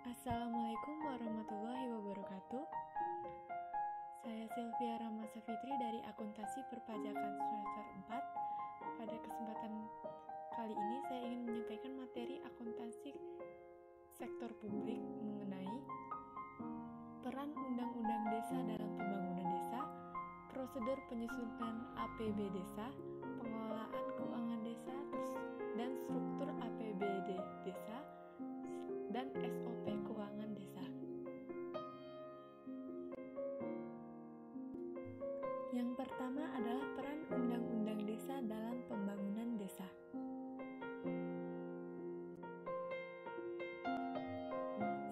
Assalamualaikum warahmatullahi wabarakatuh. Saya Sylvia Ramasa Fitri dari Akuntansi Perpajakan semester 4. Pada kesempatan kali ini saya ingin menyampaikan materi akuntansi sektor publik mengenai peran Undang-Undang Desa dalam pembangunan desa, prosedur penyusunan APB desa, pengelolaan keuangan desa, dan struktur APBD desa, dan SOP keuangan desa. Yang pertama adalah peran Undang-Undang Desa dalam pembangunan desa.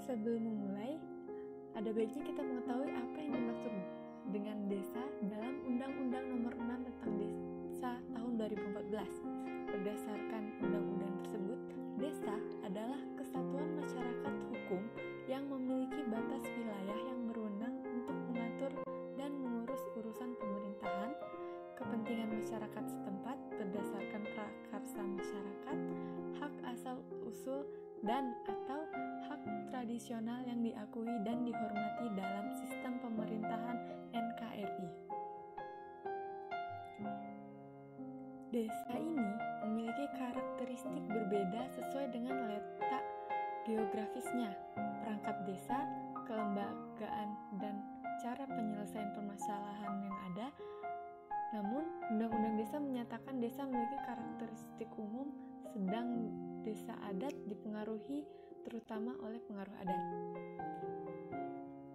Sebelum memulai, ada baiknya kita mengetahui apa yang dimaksud dengan desa dalam Undang-Undang Nomor 6 tentang Desa tahun 2014. Berdasarkan undang-undang tersebut, desa adalah kesatuan masyarakat hukum yang memiliki batas wilayah yang berwenang untuk mengatur dan mengurus urusan pemerintahan, kepentingan masyarakat setempat berdasarkan prakarsa masyarakat, hak asal-usul dan atau hak tradisional yang diakui dan dihormati dalam sistem pemerintahan NKRI. Desa ini memiliki karakteristik berbeda sesuai dengan letak geografisnya, perangkat desa, kelembagaan, dan cara penyelesaian permasalahan yang ada. Namun, Undang-Undang Desa menyatakan desa memiliki karakteristik umum, sedang desa adat dipengaruhi terutama oleh pengaruh adat.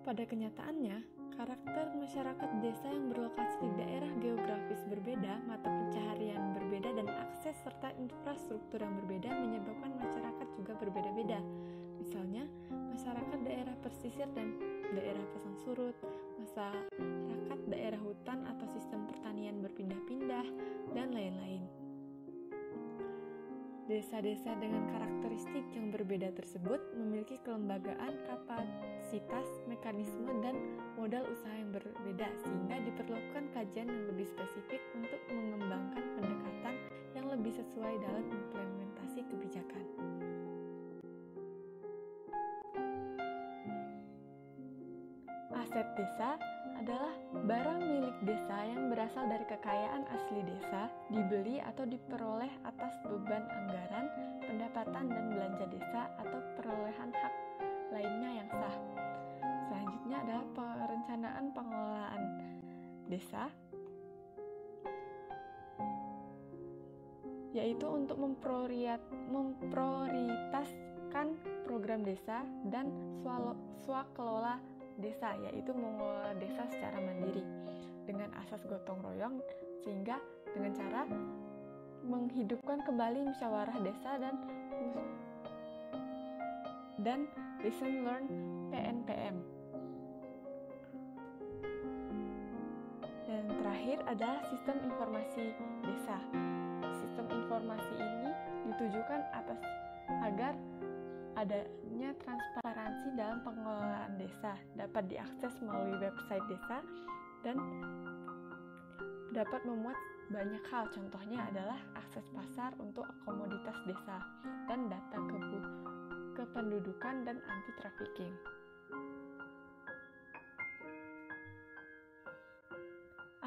Pada kenyataannya, karakter masyarakat desa yang berlokasi di daerah geografis berbeda, mata pencaharian berbeda, dan akses serta infrastruktur yang berbeda menyebabkan masyarakat juga berbeda-beda. Misalnya, masyarakat daerah pesisir dan daerah pasang surut, masyarakat daerah hutan atau sistem pertanian berpindah-pindah, dan lain-lain. Desa-desa dengan karakteristik yang berbeda tersebut memiliki kelembagaan, kapasitas, mekanisme, dan modal usaha yang berbeda, sehingga diperlukan kajian yang lebih spesifik untuk mengembangkan pendekatan yang lebih sesuai dalam implementasi kebijakan. Aset desa adalah barang milik desa yang berasal dari kekayaan asli desa, dibeli atau diperoleh atas beban anggaran, pendapatan dan belanja desa atau perolehan hak lainnya yang sah. Selanjutnya adalah perencanaan pengelolaan desa, yaitu untuk memprioritaskan program desa dan swakelola desa, yaitu mengelola desa secara mandiri dengan asas gotong royong, sehingga dengan cara menghidupkan kembali musyawarah desa dan listen learn PNPM. Dan terakhir adalah sistem informasi desa. Sistem informasi ini ditujukan agar adanya transparansi dalam pengelolaan desa, dapat diakses melalui website desa dan dapat memuat banyak hal. Contohnya adalah akses pasar untuk komoditas desa dan data kependudukan dan anti trafficking.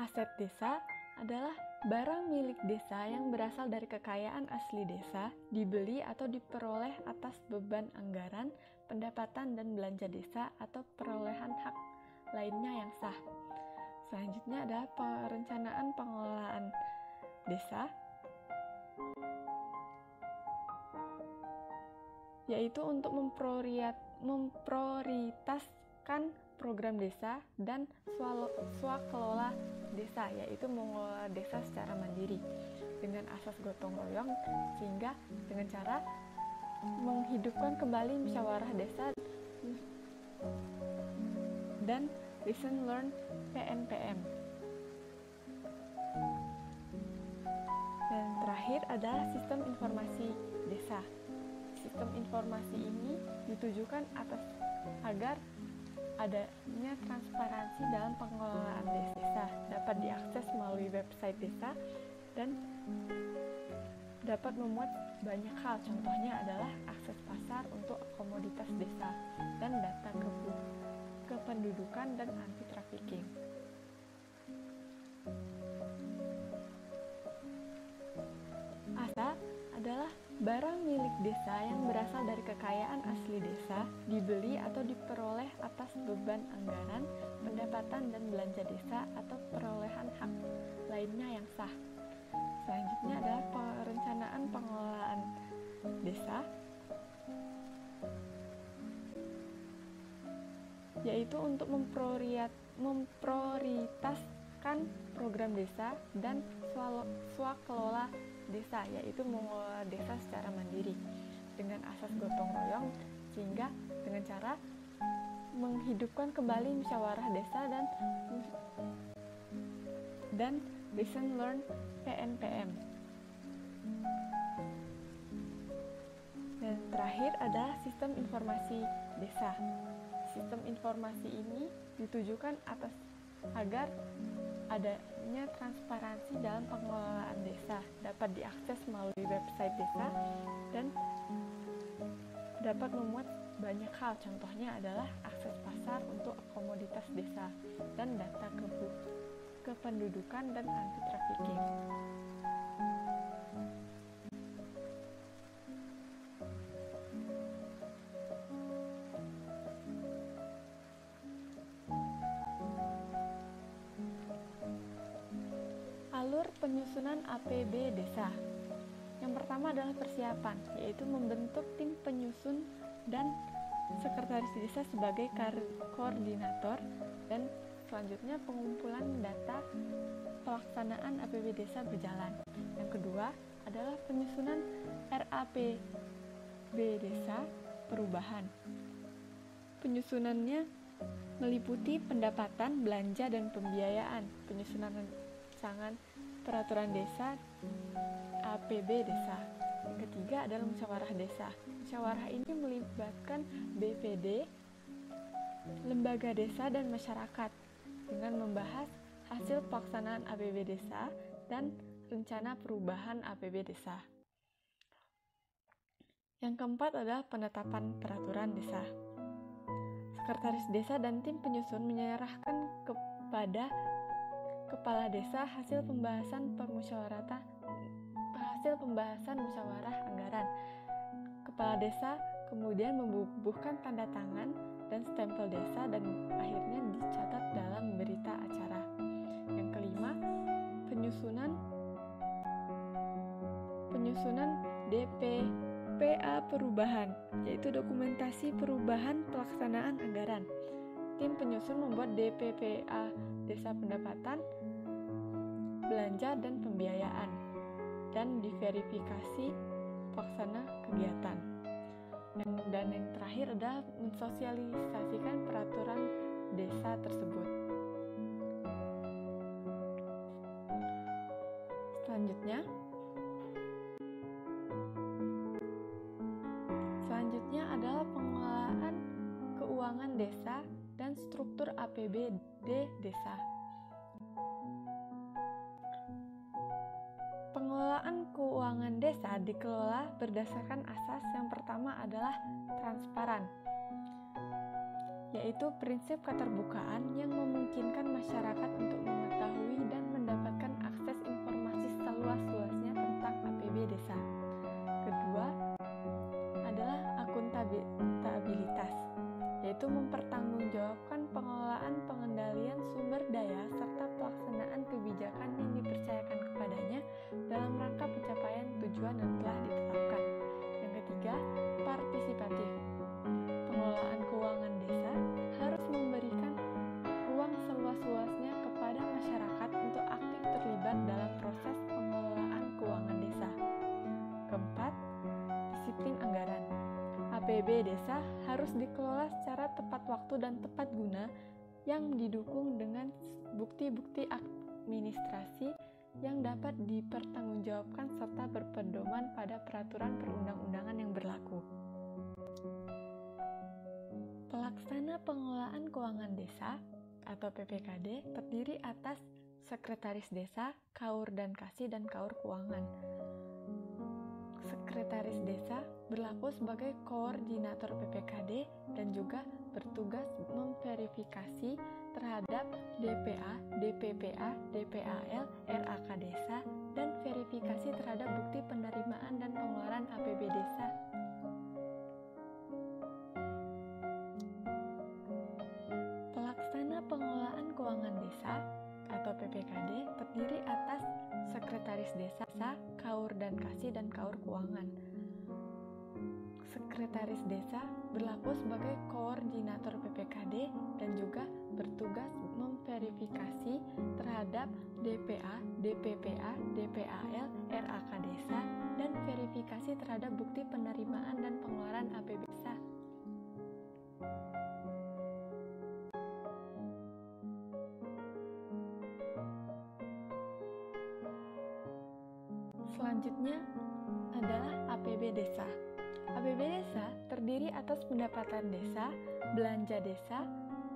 Aset desa adalah barang milik desa yang berasal dari kekayaan asli desa, dibeli atau diperoleh atas beban anggaran, pendapatan dan belanja desa atau perolehan hak lainnya yang sah. Selanjutnya adalah perencanaan pengelolaan desa, yaitu untuk memprioritaskan program desa dan swakelola desa, yaitu mengelola desa secara mandiri dengan asas gotong royong, sehingga dengan cara menghidupkan kembali musyawarah desa dan listen learn PNPM. Dan terakhir adalah sistem informasi desa. Sistem informasi ini ditujukan agar adanya transparansi dalam pengelolaan desa, dapat diakses melalui website desa dan dapat memuat banyak hal. Contohnya adalah akses pasar untuk komoditas komoditas desa, dan data kependudukan dan anti trafficking. Asa adalah barang milik desa yang berasal dari kekayaan asli desa, dibeli atau diperoleh atas beban anggaran, pendapatan dan belanja desa atau perolehan hak lainnya yang sah. Selanjutnya adalah perencanaan pengelolaan desa, yaitu untuk memprioritaskan program desa dan swakelola desa, yaitu mengelola desa secara mandiri dengan asas gotong royong, sehingga dengan cara menghidupkan kembali musyawarah desa dan Listen Learn PNPM. Dan terakhir adalah sistem informasi desa. Sistem informasi ini ditujukan agar adanya transparansi dalam pengelolaan desa, dapat diakses melalui website desa dan dapat memuat banyak hal. Contohnya adalah akses pasar untuk komoditas desa dan data kependudukan dan anti trafficking. Alur penyusunan APB desa. Yang pertama adalah persiapan, yaitu membentuk tim penyusun dan sekretaris desa sebagai koordinator, dan selanjutnya pengumpulan data pelaksanaan APB desa berjalan. Yang kedua adalah penyusunan RAPB desa perubahan. Penyusunannya meliputi pendapatan, belanja, dan pembiayaan. Penyusunan rancangan peraturan desa APB desa. Yang ketiga adalah musyawarah desa. Musyawarah ini melibatkan BPD, lembaga desa, dan masyarakat dengan membahas hasil pelaksanaan APB desa dan rencana perubahan APB desa. Yang keempat adalah penetapan peraturan desa. Sekretaris desa dan tim penyusun menyerahkan kepada kepala desa hasil pembahasan musyawarah anggaran. Kepala desa kemudian membubuhkan tanda tangan dan stempel desa dan akhirnya dicatat dalam berita acara. Yang kelima, penyusunan DPPA perubahan, yaitu dokumentasi perubahan pelaksanaan anggaran. Tim penyusun membuat DPPA desa pendapatan, belanja, dan pembiayaan, dan diverifikasi pelaksana kegiatan. Dan yang terakhir adalah mensosialisasikan peraturan desa tersebut. Selanjutnya adalah pengelolaan keuangan desa dan struktur APBD desa. Pengelolaan keuangan desa dikelola berdasarkan asas yang pertama adalah transparan, yaitu prinsip keterbukaan yang memungkinkan masyarakat untuk mengetahui dan mendapatkan akses informasi seluas-luasnya tentang APB desa. Kedua adalah akuntabilitas, yaitu mempertanggungjawabkan pengelolaan pengendalian sumber daya serta pelaksanaan kebijakan yang dipercayakan kepadanya dalam rangka pencapaian tujuan yang telah ditetapkan. Yang ketiga, partisipatif. Pengelolaan keuangan desa harus memberikan ruang seluas-luasnya kepada masyarakat untuk aktif terlibat dalam proses pengelolaan keuangan desa. Keempat, disiplin anggaran. APB desa harus dikelola secara tepat waktu dan tepat guna yang didukung dengan bukti-bukti administrasi yang dapat dipertanggungjawabkan serta berpedoman pada peraturan perundang-undangan yang berlaku. Pelaksana pengelolaan keuangan desa atau PPKD terdiri atas sekretaris desa, kaur dan kasih, dan kaur keuangan. Sekretaris desa berlaku sebagai koordinator PPKD dan juga bertugas memverifikasi terhadap DPA, DPPA, DPAL, RAK Desa, dan verifikasi terhadap bukti penerimaan dan pengeluaran APB Desa. Pelaksana Pengelolaan Keuangan Desa atau PPKD terdiri atas Sekretaris Desa, Kaur dan Kasih, dan Kaur Keuangan. Sekretaris Desa berlaku sebagai koordinator PPKD dan juga bertugas memverifikasi terhadap DPA, DPPA, DPAL, RAK Desa, dan verifikasi terhadap bukti penerimaan dan pengeluaran APB Desa. Selanjutnya adalah APB Desa. APB Desa terdiri atas pendapatan desa, belanja desa,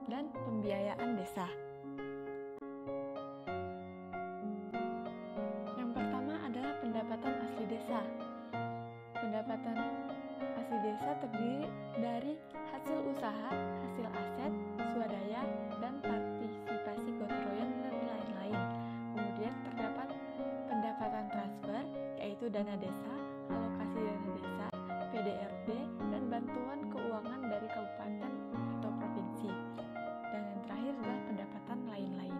dan pembiayaan desa. Yang pertama adalah pendapatan asli desa. Pendapatan asli desa terdiri dari hasil usaha, hasil aset, swadaya, dan partisipasi gotong royong dan lain-lain. Kemudian terdapat pendapatan transfer, yaitu dana desa, alokasi dana desa, PDRD, dan bantuan keuangan dari kabupaten atau provinsi. Dan yang terakhir adalah pendapatan lain-lain.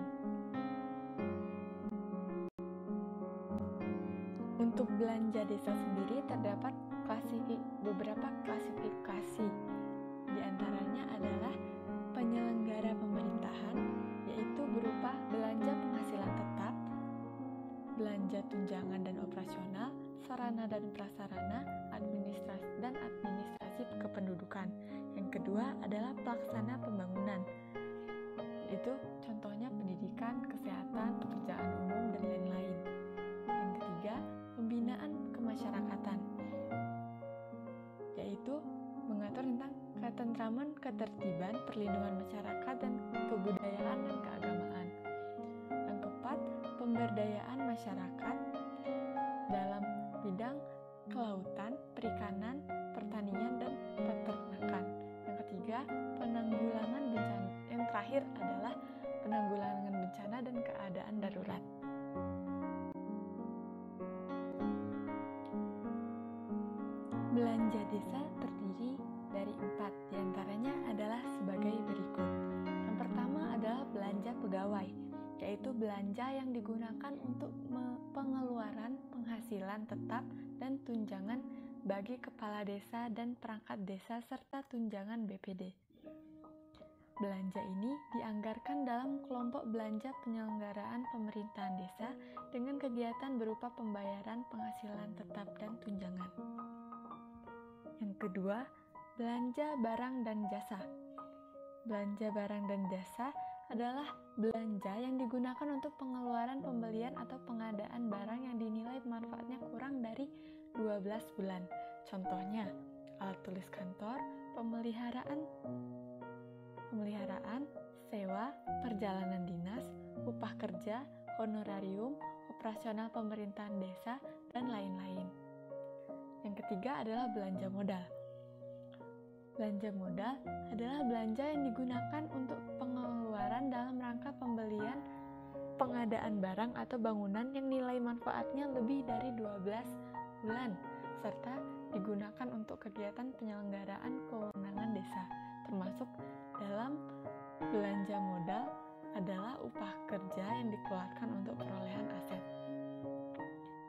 Untuk belanja desa sendiri terdapat beberapa klasifikasi. Di antaranya adalah penyelenggara pemerintahan, yaitu berupa belanja penghasilan tetap, belanja tunjangan dan operasional, sarana dan prasarana, administrasi kependudukan. Yang kedua adalah pelaksana pembangunan, yaitu contohnya pendidikan, kesehatan, pekerjaan umum, dan lain-lain. Yang ketiga, pembinaan kemasyarakatan, yaitu mengatur tentang ketentraman, ketertiban, perlindungan masyarakat, dan kebudayaan dan keagamaan. Yang keempat, pemberdayaan masyarakat dalam bidang kelautan, perikanan, pertanian, dan peternakan. Yang ketiga, penanggulangan bencana. Yang terakhir adalah penanggulangan bencana dan keadaan darurat. Belanja desa terdiri dari 4, diantaranya adalah sebagai berikut. Yang pertama adalah belanja pegawai, yaitu belanja yang digunakan untuk pengeluaran penghasilan tetap dan tunjangan bagi kepala desa dan perangkat desa serta tunjangan BPD. Belanja ini dianggarkan dalam kelompok belanja penyelenggaraan pemerintahan desa dengan kegiatan berupa pembayaran penghasilan tetap dan tunjangan. Yang kedua, belanja barang dan jasa. Belanja barang dan jasa adalah belanja yang digunakan untuk pengeluaran pembelian atau pengadaan barang yang dinilai manfaatnya kurang dari 12 bulan. Contohnya, alat tulis kantor, pemeliharaan, sewa, perjalanan dinas, upah kerja, honorarium, operasional pemerintahan desa, dan lain-lain. Yang ketiga adalah belanja modal. Belanja modal adalah belanja yang digunakan untuk pengeluaran dalam rangka pembelian, pengadaan barang atau bangunan yang nilai manfaatnya lebih dari 12 bulan, serta digunakan untuk kegiatan penyelenggaraan kewenangan desa, termasuk dalam belanja modal adalah upah kerja yang dikeluarkan untuk perolehan aset.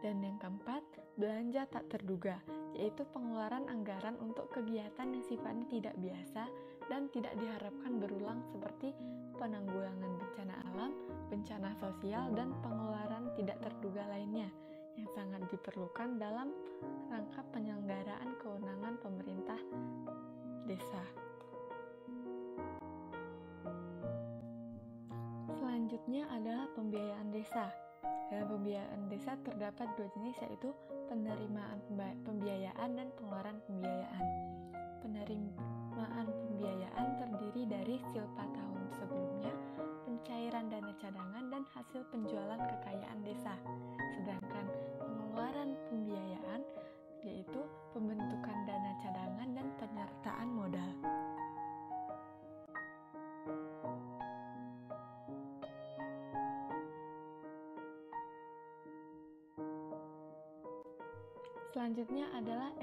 Dan yang keempat, belanja tak terduga, yaitu pengeluaran anggaran untuk kegiatan yang sifatnya tidak biasa dan tidak diharapkan berulang seperti penanggulangan bencana alam, bencana sosial, dan pengeluaran tidak terduga lainnya yang sangat diperlukan dalam rangka penyelenggaraan kewenangan pemerintah desa. Selanjutnya adalah pembiayaan desa. Dalam pembiayaan desa terdapat 2 jenis, yaitu penerimaan pembiayaan dan pengeluaran pembiayaan. Penerimaan pembiayaan terdiri dari silpa tahun sebelumnya, pencairan dana cadangan, dan hasil penjualan kekayaan desa. Sedangkan pengeluaran pembiayaan yaitu pembentukan dana selanjutnya adalah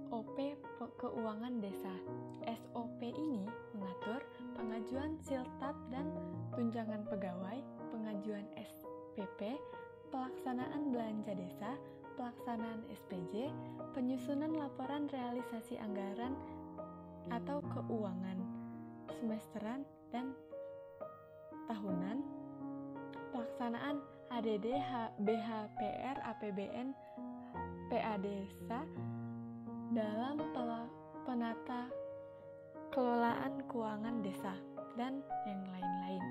SOP keuangan desa. SOP ini mengatur pengajuan siltap dan tunjangan pegawai, pengajuan SPP, pelaksanaan belanja desa, pelaksanaan SPJ, penyusunan laporan realisasi anggaran atau keuangan semesteran dan tahunan, pelaksanaan ADD, BHPR, APBN, PA Desa dalam penata kelolaan keuangan desa, dan yang lain-lain.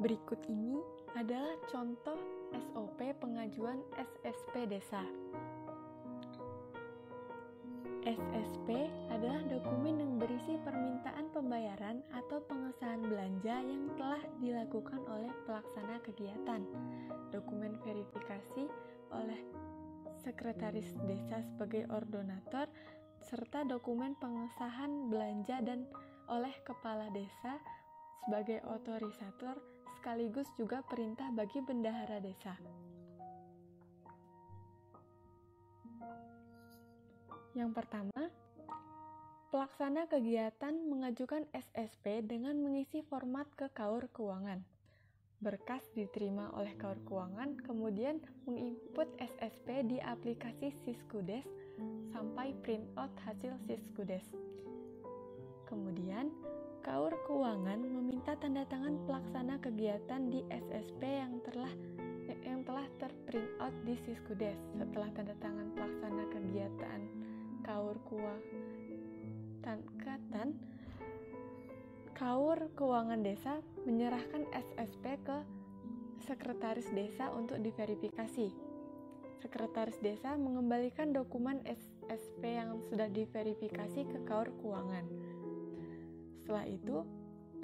Berikut ini adalah contoh SOP pengajuan SSP desa. SSP adalah dokumen yang berisi permintaan pembayaran atau pengesahan belanja yang telah dilakukan oleh pelaksana kegiatan, dokumen verifikasi oleh sekretaris desa sebagai ordonator, serta dokumen pengesahan belanja dan oleh kepala desa sebagai otorisator, sekaligus juga perintah bagi bendahara desa. Yang pertama, pelaksana kegiatan mengajukan SSP dengan mengisi format ke KAUR Keuangan. Berkas diterima oleh KAUR Keuangan, kemudian menginput SSP di aplikasi Siskudes sampai printout hasil Siskudes. Kemudian, KAUR Keuangan meminta tanda tangan pelaksana kegiatan di SSP yang telah terprintout di Siskudes. Setelah tanda tangan pelaksana kegiatan KAUR Keuangan Desa menyerahkan SSP ke sekretaris desa untuk diverifikasi. Sekretaris desa mengembalikan dokumen SSP yang sudah diverifikasi ke KAUR Keuangan. Setelah itu,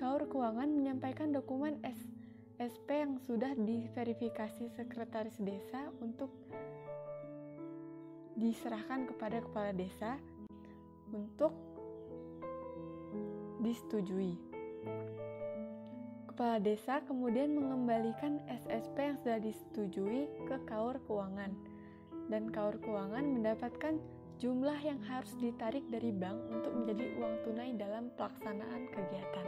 KAUR Keuangan menyampaikan dokumen SSP yang sudah diverifikasi sekretaris desa untuk diserahkan kepada kepala desa untuk disetujui. Kepala desa kemudian mengembalikan SSP yang sudah disetujui ke KAUR Keuangan, dan KAUR Keuangan mendapatkan jumlah yang harus ditarik dari bank untuk menjadi uang tunai dalam pelaksanaan kegiatan.